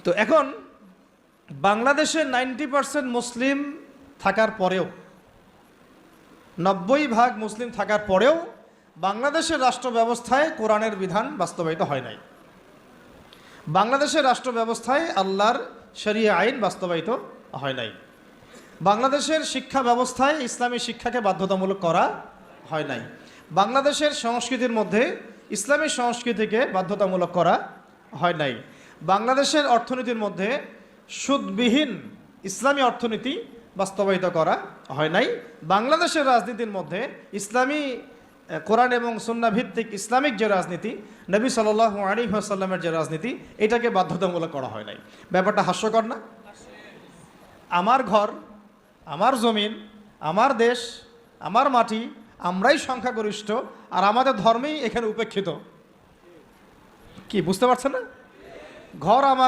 তো এখন বাংলাদেশে 90% মুসলিম থাকার পরেও, 90% মুসলিম থাকার পরেও বাংলাদেশের রাষ্ট্র ব্যবস্থায় কোরআনের বিধান বাস্তবায়িত হয় নাই। বাংলাদেশের রাষ্ট্র ব্যবস্থায় আল্লাহর শরিয়া আইন বাস্তবায়িত হয় নাই। বাংলাদেশের শিক্ষা ব্যবস্থায় ইসলামী শিক্ষাকে বাধ্যতামূলক করা হয় নাই। বাংলাদেশের সংস্কৃতির মধ্যে ইসলামী সংস্কৃতিকে বাধ্যতামূলক করা হয় নাই। বাংলাদেশের অর্থনীতির মধ্যে সুদবিহীন ইসলামী অর্থনীতি বাস্তবায়িত করা হয় নাই। বাংলাদেশের রাজনীতির মধ্যে ইসলামী কোরআন এবং সুন্নাহ ভিত্তিক ইসলামিক যে রাজনীতি, নবী সাল্লাল্লাহু আলাইহি ওয়াসাল্লামের যে রাজনীতি, এটাকে বাধ্যতামূলক করা হয় নাই। ব্যাপারটা হাস্যকর না? আমার ঘর, আমার জমিন, আমার দেশ, আমার মাটি, আমরাই সংখ্যাগরিষ্ঠ, আর আমাদের ধর্মেই এখানে উপেক্ষিত। কি বুঝতে পারছেন না? ঘর আমার,